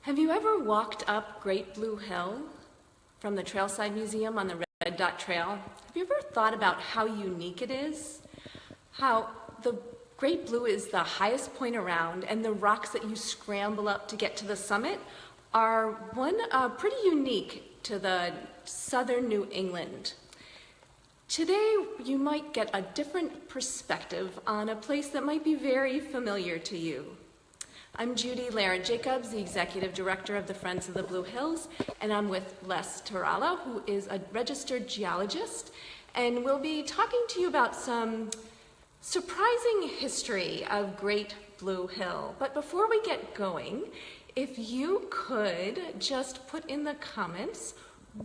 Have you ever walked up Great Blue Hill from the Trailside Museum on the Red Dot Trail? Have you ever thought about how unique it is? How the Great Blue is the highest point around, and the rocks that you scramble up to get to the summit are pretty unique to the southern New England. Today, you might get a different perspective on a place that might be very familiar to you. I'm Judy Lara-Jacobs, the Executive Director of the Friends of the Blue Hills, and I'm with Les Tyrala, who is a registered geologist, and we'll be talking to you about some surprising history of Great Blue Hill. But before we get going, if you could just put in the comments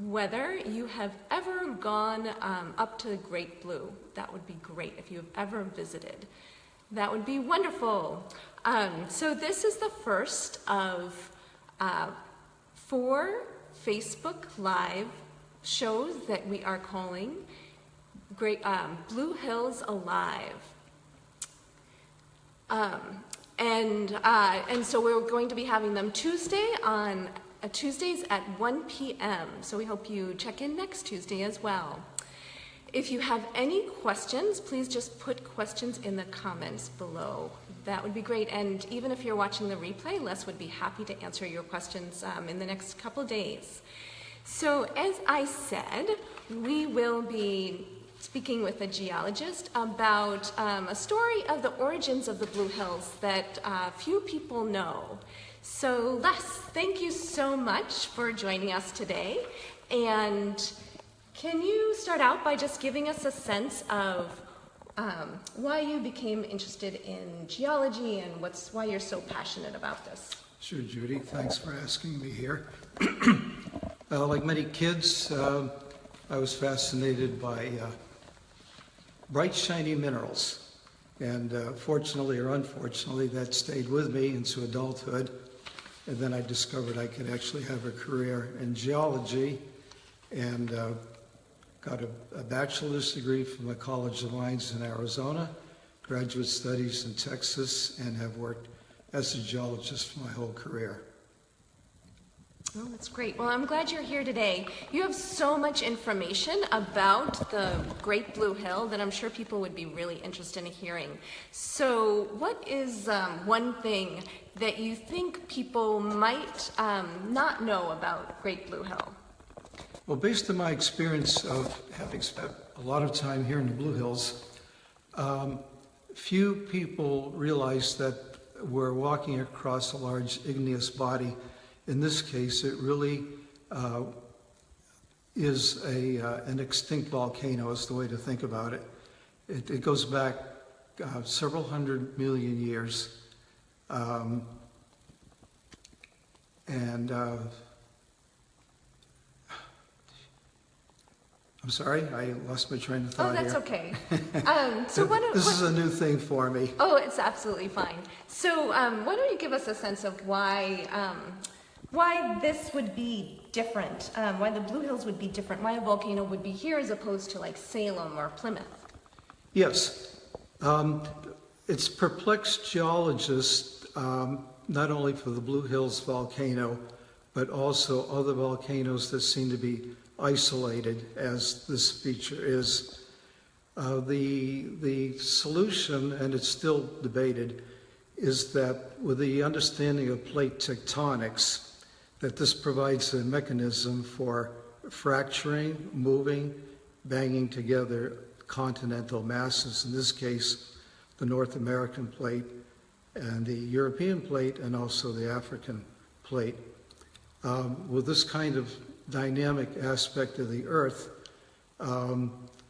whether you have ever gone up to the Great Blue. That would be great if you have ever visited. That would be wonderful. So this is the first of 4 Facebook Live shows that we are calling Blue Hills Alive. And so we're going to be having them Tuesdays at 1 p.m. So we hope you check in next Tuesday as well. If you have any questions, please just put questions in the comments below. That would be great. And even if you're watching the replay, Les would be happy to answer your questions in the next couple days. So as I said, we will be speaking with a geologist about a story of the origins of the Blue Hills that few people know. So Les, thank you so much for joining us today. And can you start out by just giving us a sense of why you became interested in geology and why you're so passionate about this? Sure, Judy. Thanks for asking me here. Like many kids, I was fascinated by bright, shiny minerals. And fortunately or unfortunately, that stayed with me into adulthood. And then I discovered I could actually have a career in geology and got a bachelor's degree from the College of Mines in Arizona, graduate studies in Texas, and have worked as a geologist for my whole career. Oh, that's great. Well, I'm glad you're here today. You have so much information about the Great Blue Hill that I'm sure people would be really interested in hearing. So what is one thing that you think people might not know about Great Blue Hill? Well, based on my experience of having spent a lot of time here in the Blue Hills, few people realize that we're walking across a large igneous body. In this case, it really is an extinct volcano, is the way to think about it. It goes back several hundred million years. I'm sorry, I lost my train of thought here. Oh, that's okay. This is a new thing for me. Oh, it's absolutely fine. So why don't you give us a sense of why this would be different, why the Blue Hills would be different, why a volcano would be here as opposed to like Salem or Plymouth? Yes. It's perplexed geologists, not only for the Blue Hills volcano, but also other volcanoes that seem to be isolated, as this feature is. The solution, and it's still debated, is that with the understanding of plate tectonics, that this provides a mechanism for fracturing, moving, banging together continental masses, in this case, the North American plate and the European plate and also the African plate. With this kind of dynamic aspect of the Earth,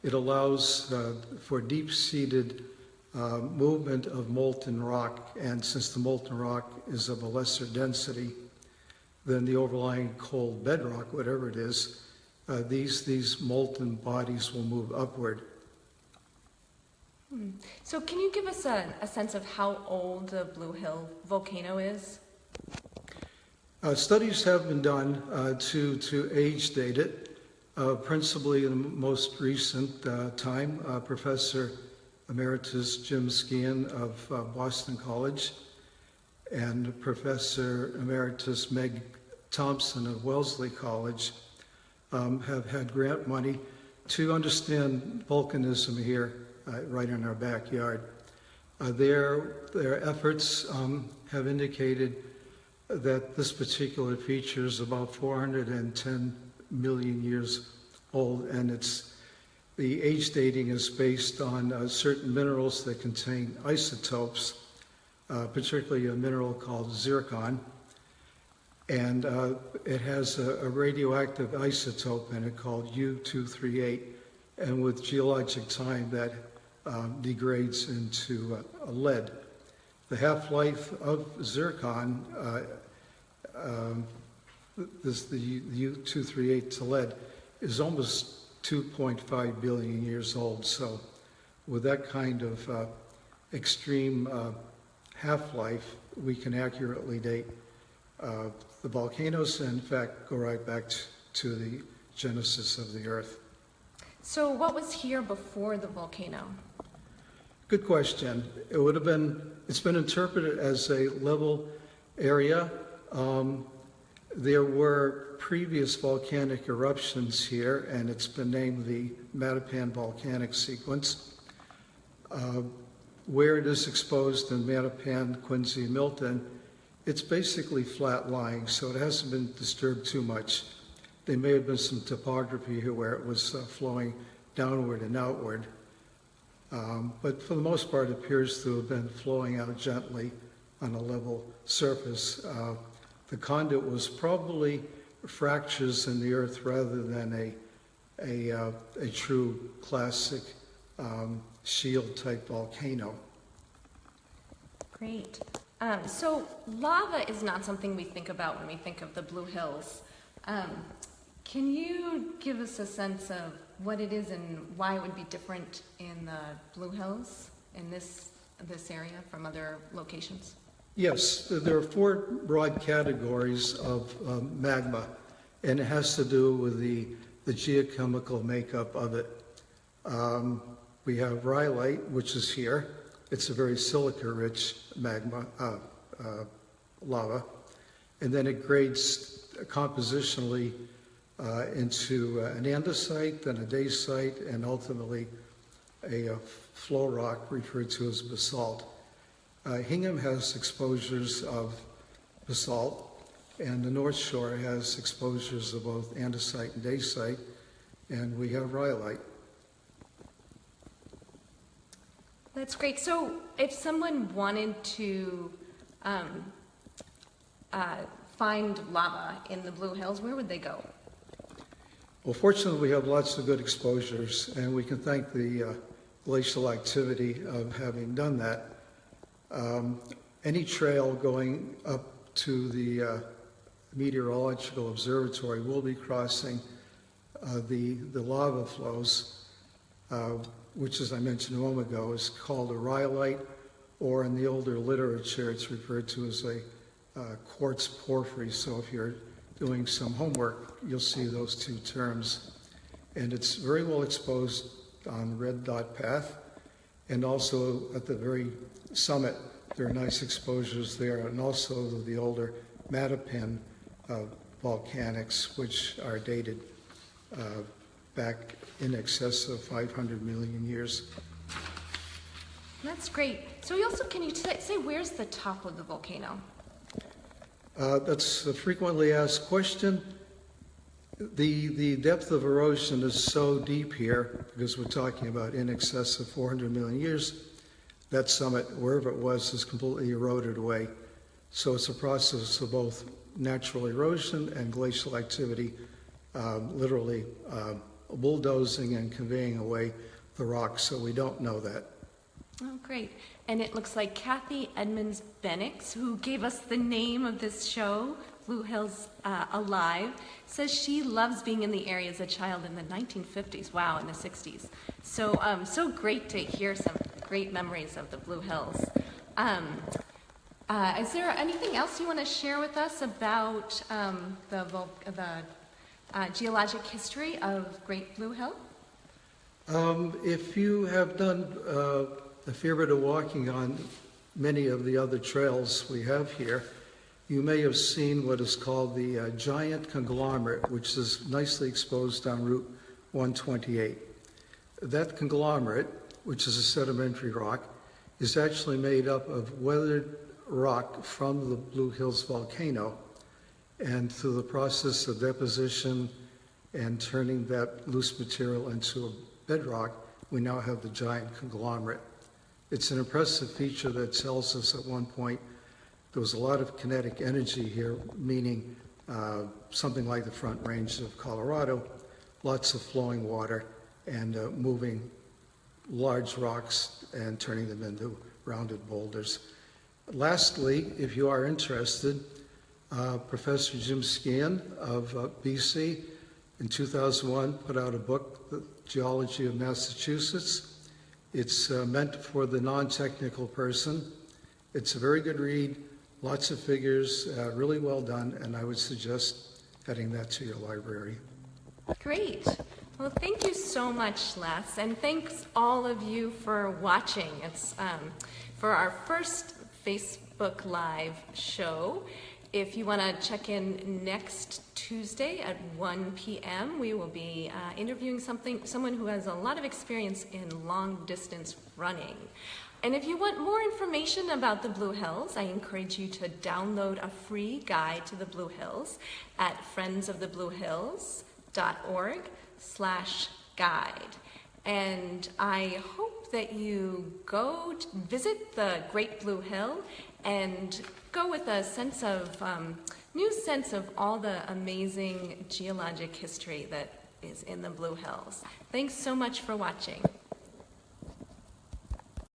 it allows for deep-seated movement of molten rock, and since the molten rock is of a lesser density than the overlying cold bedrock, whatever it is, these molten bodies will move upward. So can you give us a sense of how old the Blue Hill volcano is? Studies have been done to age date it, principally in the most recent time. Professor Emeritus Jim Skean of Boston College and Professor Emeritus Meg Thompson of Wellesley College have had grant money to understand volcanism here right in our backyard. Their efforts have indicated that this particular feature is about 410 million years old, and the age dating is based on certain minerals that contain isotopes, particularly a mineral called zircon, and it has a radioactive isotope in it called U-238, and with geologic time that degrades into lead. The half-life of zircon, the U-238 to lead, is almost 2.5 billion years old. So with that kind of extreme half-life, we can accurately date the volcanoes and, in fact, go right back to the genesis of the Earth. So what was here before the volcano? Good question. It's been interpreted as a level area. There were previous volcanic eruptions here, and it's been named the Mattapan volcanic sequence. Where it is exposed in Mattapan, Quincy, Milton, it's basically flat-lying, so it hasn't been disturbed too much. There may have been some topography here where it was flowing downward and outward. But for the most part, it appears to have been flowing out gently on a level surface. The conduit was probably fractures in the earth rather than a true classic shield-type volcano. Great. So lava is not something we think about when we think of the Blue Hills. Can you give us a sense of what it is and why it would be different in the Blue Hills in this area from other locations? Yes, there are four broad categories of magma, and it has to do with the geochemical makeup of it. We have rhyolite, which is here. It's a very silica-rich magma, lava, and then it grades compositionally into an andesite, then a dacite, and ultimately a flow rock referred to as basalt. Hingham has exposures of basalt, and the North Shore has exposures of both andesite and dacite, and we have rhyolite. That's great. So if someone wanted to find lava in the Blue Hills, where would they go? Well, fortunately, we have lots of good exposures, and we can thank the glacial activity of having done that. Any trail going up to the meteorological observatory will be crossing the lava flows, which, as I mentioned a moment ago, is called a rhyolite, or in the older literature, it's referred to as a quartz porphyry. So if you're doing some homework, you'll see those two terms. And it's very well exposed on Red Dot Path, and also at the very summit, there are nice exposures there, and also the older Mattapan volcanics, which are dated back in excess of 500 million years. That's great. So can you say where's the top of the volcano? That's a frequently asked question. The depth of erosion is so deep here, because we're talking about in excess of 400 million years, that summit, wherever it was, is completely eroded away. So it's a process of both natural erosion and glacial activity, literally bulldozing and conveying away the rocks, so we don't know that. Oh, great. And it looks like Kathy Edmonds-Bennix, who gave us the name of this show, Blue Hills Alive, says she loves being in the area as a child in the 1950s. Wow, in the 60s. So, so great to hear some great memories of the Blue Hills. Is there anything else you want to share with us about the geologic history of Great Blue Hill? If you have done a fair bit of walking on many of the other trails we have here, you may have seen what is called the giant conglomerate, which is nicely exposed on Route 128. That conglomerate, which is a sedimentary rock, is actually made up of weathered rock from the Blue Hills volcano. And through the process of deposition and turning that loose material into a bedrock, we now have the giant conglomerate. It's an impressive feature that tells us at one point there was a lot of kinetic energy here, meaning something like the Front Range of Colorado, lots of flowing water and moving large rocks and turning them into rounded boulders. Lastly, if you are interested, Professor Jim Scan of BC in 2001 put out a book, The Geology of Massachusetts. It's meant for the non-technical person. It's a very good read, lots of figures, really well done, and I would suggest adding that to your library. Great. Well, thank you so much, Les, and thanks all of you for watching. It's for our first Facebook Live show. If you want to check in next Tuesday at 1 p.m., we will be interviewing someone who has a lot of experience in long-distance running. And if you want more information about the Blue Hills, I encourage you to download a free guide to the Blue Hills at friendsofthebluehills.org/guide. And I hope that you go visit the Great Blue Hill and go with a sense of new sense of all the amazing geologic history that is in the Blue Hills. Thanks so much for watching.